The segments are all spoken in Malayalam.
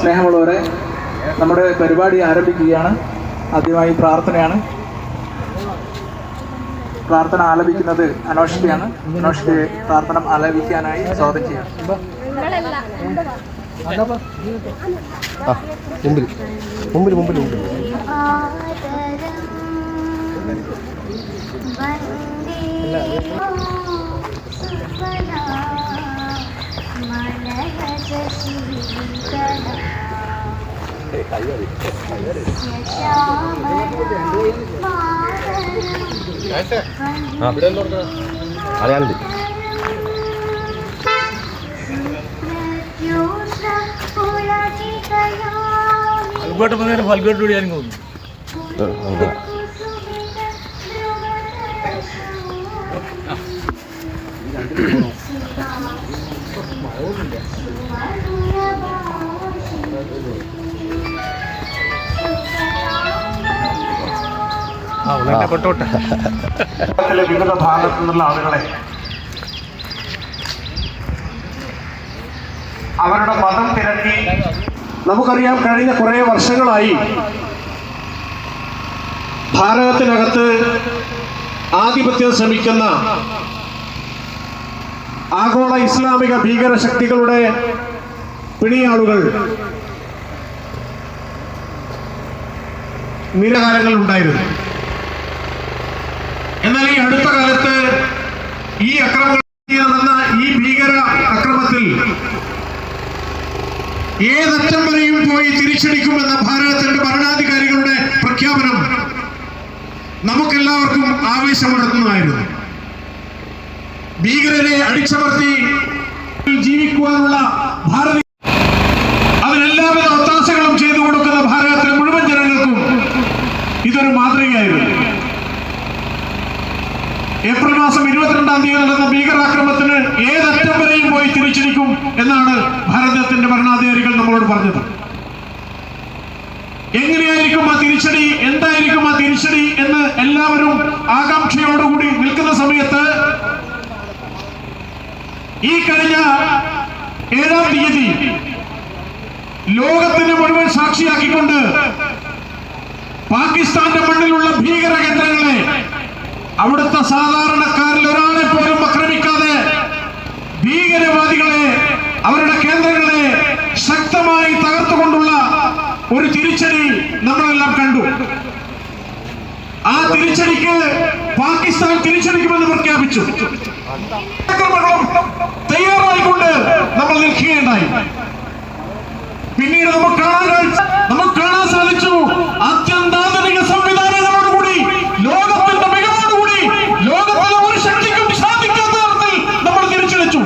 സ്നേഹമുള്ളവരെ, നമ്മുടെ പരിപാടി ആരംഭിക്കുകയാണ്. ആദ്യമായി പ്രാർത്ഥനയാണ്. പ്രാർത്ഥന ആലപിക്കുന്നത് അനോഷ്കയാണ്. അനോഷ്കയെ പ്രാർത്ഥന ആലപിക്കാനായി സ്വാഗതം ചെയ്യാം. മുമ്പിൽ മുമ്പിൽ മുമ്പിൽ അറിയാനുണ്ട്. ഫൽഗോട്ട് പകരം ഫൽഗോട്ട് കൂടി ഞാൻ തോന്നുന്നു. വിവിധ ഭാഗത്തു നിന്നുള്ള ആളുകളെ അവരുടെ മതം തിരക്കി. നമുക്കറിയാം, കഴിഞ്ഞ കുറേ വർഷങ്ങളായി ഭാരതത്തിനകത്ത് ആധിപത്യം ശ്രമിക്കുന്ന ആഗോള ഇസ്ലാമിക ഭീകരശക്തികളുടെ പിണിയാളുകൾ നിരകാലങ്ങൾ ഉണ്ടായിരുന്നു. എന്നാൽ ഈ അടുത്ത കാലത്ത് ഈ അക്രമങ്ങൾ നടന്ന ഈ ഭീകര അക്രമത്തിൽ ഏതറ്റം വരെയും പോയി തിരിച്ചടിക്കുമെന്ന ഭാരതത്തിന്റെ ഭരണാധികാരികളുടെ പ്രഖ്യാപനം നമുക്കെല്ലാവർക്കും ആവേശമുണർത്തുന്നതായിരുന്നു. ഭീകരരെ അടിച്ചമർത്തി ജീവിക്കുവാനുള്ള ഭാരത അതിനെല്ലാവിധ ഒത്താശകളും ചെയ്തു കൊടുക്കുന്ന ഭാരതത്തിലെ മുഴുവൻ ജനങ്ങൾക്കും ഇതൊരു മാതൃകയായിരുന്നു. ഏപ്രിൽ മാസം 22-ാം തീയതി നടന്ന ഭീകരാക്രമണത്തിന് ഏതറ്റം വരെയും പോയി തിരിച്ചടിക്കും എന്നാണ് ഭാരതത്തിന്റെ ഭരണാധികാരികൾ നമ്മളോട് പറഞ്ഞത്. എങ്ങനെയായിരിക്കും ആ തിരിച്ചടി, എന്തായിരിക്കും ആ തിരിച്ചടി എന്ന് എല്ലാവരും ആകാംക്ഷയോടുകൂടി നിൽക്കുന്ന സമയത്ത് ഈ കഴിഞ്ഞ 7-ാം തീയതി ലോകത്തിന് മുഴുവൻ സാക്ഷിയാക്കിക്കൊണ്ട് പാകിസ്ഥാന്റെ മണ്ണിലുള്ള ഭീകര കേന്ദ്രങ്ങളെ അവിടുത്തെ സാധാരണക്കാരിൽ ഒരാളെ പോലും ആക്രമിക്കാതെ ഭീകരവാദികളെ, അവരുടെ കേന്ദ്രങ്ങളെ ശക്തമായി തകർത്തുകൊണ്ടുള്ള ഒരു തിരിച്ചടി നമ്മളെല്ലാം കണ്ടു. ആ തിരിച്ചടിക്ക് പാകിസ്ഥാൻ തിരിച്ചടിക്കുമെന്ന് പ്രഖ്യാപിച്ചു. തയ്യാറായിക്കൊണ്ട് നമ്മൾ നിൽക്കുകയുണ്ടായി. പിന്നീട് നമുക്ക് കാണാൻ സാധിച്ചു, അത്യന്താധുനിക സംവിധാനങ്ങളോടുകൂടി, ലോകത്തിന്റെ മികവോടുകൂടി, ലോകത്തിലെ ഒരു ശക്തിക്കും സാധിക്കാത്ത തരത്തിൽ നമ്മൾ തിരിച്ചടിച്ചു.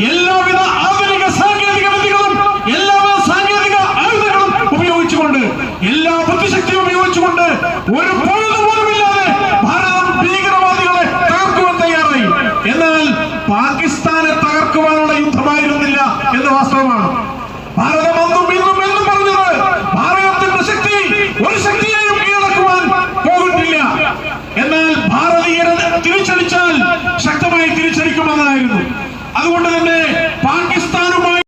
എല്ലാവിധ ആധുനിക സാങ്കേതിക വിദ്യകളും എല്ലാവിധ സാങ്കേതിക ആയുധങ്ങളും ഉപയോഗിച്ചുകൊണ്ട്, എല്ലാ ബുദ്ധിശക്തിയും ഉപയോഗിച്ചുകൊണ്ട് ഒരു പൊഴുതു പോലുമില്ലാതെ ഭാരതം ഭീകരവാദികളെ തകർക്കുവാൻ തയ്യാറായി. എന്നാൽ പാകിസ്ഥാനെ തകർക്കുവാനുള്ള യുദ്ധമായിരുന്നില്ല എന്ന് വാസ്തവമാണ്. ഭാരതം അന്നും ഇന്നും എന്നും പറഞ്ഞത് ഭാരതത്തിന്റെ ശക്തി ഒരു ശക്തിയെയും കീഴടക്കുവാൻ പോകുന്നില്ല. എന്നാൽ ഭാരതീയരെ തിരിച്ചടിച്ചാൽ ശക്തമായി തിരിച്ചടിക്കുമെന്നായിരുന്നു. അതുകൊണ്ട് തന്നെ പാകിസ്ഥാനുമായി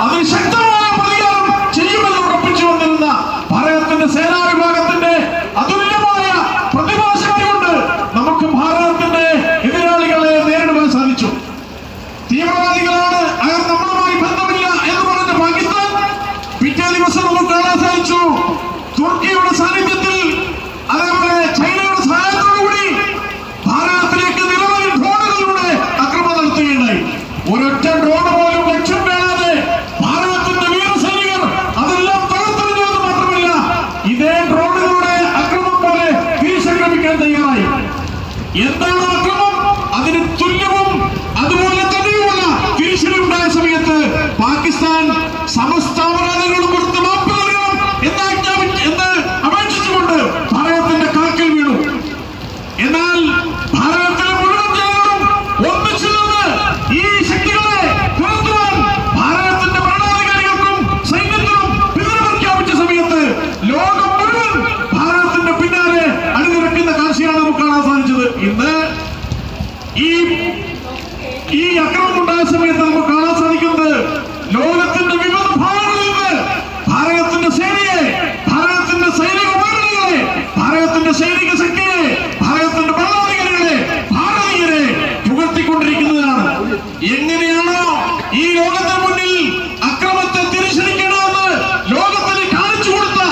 അതിന് ശക്തമായ പ്രതികാരം ചെയ്യുമെന്ന് ഉറപ്പിച്ചു വന്നിരുന്ന ഭാരതത്തിന്റെ സേനാ വിഭാഗത്തിന്റെ അതുല്യമായ പ്രതിഭാശക്തി കൊണ്ട് നമുക്ക് ഭാരതത്തിന്റെ എതിരാളികളെ നേരിടുവാൻ സാധിച്ചു. തീവ്രവാദികളാണ്, അവർ നമ്മളുമായി ബന്ധമില്ല എന്ന് പറഞ്ഞ പാകിസ്ഥാൻ പിറ്റേ ദിവസം നമുക്ക് കാണാൻ സാധിച്ചു തുർക്കിയുടെ സാന്നിധ്യത്തിൽ, അതേപോലെ ചൈനയുടെ സഹായത്തോടുകൂടി ഭാരതത്തിലേക്ക് നിരവധി ഡ്രോണുകളിലൂടെ ആക്രമണം നടത്തുകയുണ്ടായി. ഒരൊറ്റ ഡ്രോൺ പോലും ലക്ഷ്യം വേണാതെ ഭാരതത്തിന്റെ വീരസൈനികർ അതെല്ലാം തകർത്തെറിഞ്ഞത് മാത്രമല്ല, ഇതേ ഡ്രോണുകളുടെ അക്രമം പോലെ തിരിച്ചക്രമിക്കാൻ തയ്യാറായി. എന്താണ് അക്രമം? അതിന് തുല്യവും അതുപോലെ തന്നെയുമുള്ള തിരിച്ചടി ഉണ്ടായ സമയത്ത് പാകിസ്ഥാൻ സമസ്ത അപരാധങ്ങളും പുറത്ത് മാപ്പ് നൽകണം എന്ന് അപേക്ഷിച്ചുകൊണ്ട് ഭാരതത്തിന്റെ കാൽക്കൽ വീണു. എന്നാൽ ഭാരതത്തിലെ മുഴുവൻ ജനങ്ങളും ഒന്നിച്ചു നിന്ന് ഈ ശക്തികളെ തുരത്തുവാൻ ഭാരതത്തിന്റെ ഭരണാധികാരികൾക്കും സൈന്യത്തിനും പിന്തുണ പ്രഖ്യാപിച്ച സമയത്ത് ലോകം മുഴുവൻ ഭാരതത്തിന്റെ പിന്നാലെ അണിനിരക്കുന്ന കാഴ്ചയാണ് നമുക്ക് കാണാൻ സാധിച്ചത്. ഇന്ന് ഈ അക്രമം ഉണ്ടായ സമയത്ത് നമുക്ക് കാണാൻ സാധിക്കുന്നത് ലോകത്തിന്റെ വിവിധ ഭാഗങ്ങളിൽ നിന്ന് ഭാരതത്തിന്റെ സേനയെ, ഭാരതത്തിന്റെ സൈനിക ഉപകരണങ്ങളെ, ഭാരതത്തിന്റെ സൈനിക ശക്തിയെ, ഭാരതത്തിന്റെ ഭരണാധികാരികളെ, ഭാരതീയരെ പുകഴ്ത്തിക്കൊണ്ടിരിക്കുന്നതാണ്. എങ്ങനെയാണോ ഈ ലോകത്തിന് മുന്നിൽ അക്രമത്തെ തിരിച്ചടിക്കണമെന്ന് ലോകത്തിന് കാണിച്ചു കൊടുത്ത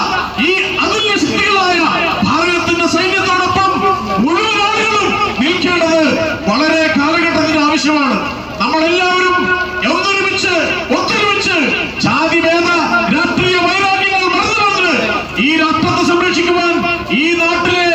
ഈ അതുല്യ ശക്തികളായ ഭാരതത്തിന്റെ സൈന്യത്തോടൊപ്പം മുഴുവൻ ആളുകളും നിൽക്കേണ്ടത് വളരെ കാലഘട്ടത്തിന് ആവശ്യമാണ്. നമ്മളെല്ലാവരും ഒത്തൊരുമിച്ച് ജാതിഭേദ രാഷ്ട്രീയ വൈരാഗ്യങ്ങൾ മറന്നു ഈ രാഷ്ട്രത്തെ സംരക്ഷിക്കുവാൻ, ഈ നാട്ടിലെ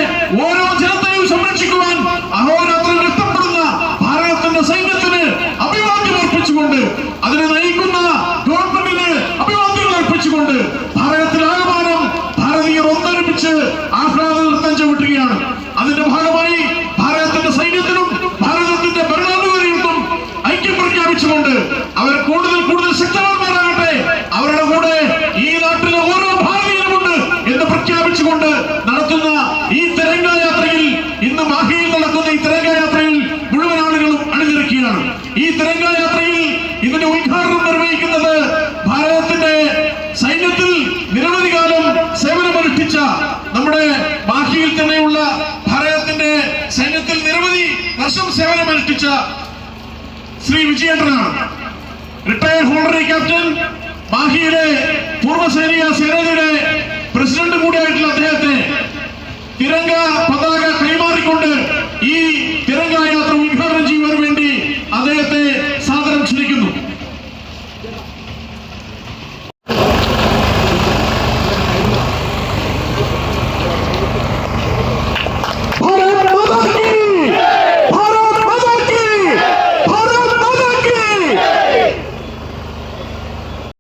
ഓരോ ജനതയും സംരക്ഷിക്കുവാൻ അഹോരാത്രം രക്തപ്പെടുന്ന ഭാരതത്തിന്റെ സൈന്യത്തിന് അഭിവാദ്യം അർപ്പിച്ചുകൊണ്ട്, അതിനെ നയിക്കുന്ന ഗവൺമെന്റിന് അഭിവാദ്യങ്ങൾ അർപ്പിച്ചുകൊണ്ട് ഭാരതത്തിലാകമാനം ഭാരതീയർ ഒത്തൊരുമിച്ച് ആഹ്ലാദ നൃത്തം ചവിട്ടുകയാണ്. അതിന്റെ ഭാഗമായി ഭാരതത്തിന്റെ സൈന്യത്തിനും ഭാരതത്തിന്റെ ഭരണാധികാരികൾക്കും ഐക്യം പ്രഖ്യാപിച്ചുകൊണ്ട് അവർ കൂടുതൽ ശക്തവാന്മാരാകട്ടെ, അവരുടെ കൂടെ ഈ നാട്ടിലെ ഓരോ ഭാരതീയരുമുണ്ട് എന്ന് പ്രഖ്യാപിച്ചുകൊണ്ട് നടത്തുന്ന ഈ തിരംഗായാത്രയിൽ, ഇന്ന് മാഹിയിൽ നടക്കുന്ന ഈ തിരംഗായാത്രയിൽ മുഴുവൻ ആളുകളും അണിനിരക്കുകയാണ്. ഈ തിരംഗായാത്രയിൽ ഇതിന്റെ ഉദ്ഘാടനം നിർവഹിക്കുന്നത് ഭാരതത്തിന്റെ സൈന്യത്തിൽ നിരവധി കാലം സേവനമനുഷ്ഠിച്ച, നമ്മുടെ മാഹിയിൽ തന്നെയുള്ള ഭാരതത്തിന്റെ സൈന്യത്തിൽ നിരവധി വർഷം സേവനമനുഷ്ഠിച്ച ശ്രീ വിജയേന്ദ്രനാണ്. റിട്ടയർഡ് ഹോണററി ക്യാപ്റ്റൻ, മാഹിയുടെ പൂർവ്വ സൈനിക സേനയുടെ പ്രസിഡന്റ് കൂടിയായിട്ടുള്ള അദ്ദേഹത്തെ തിരംഗ പതാക കൈമാറിക്കൊണ്ട് ഈ തിരംഗായ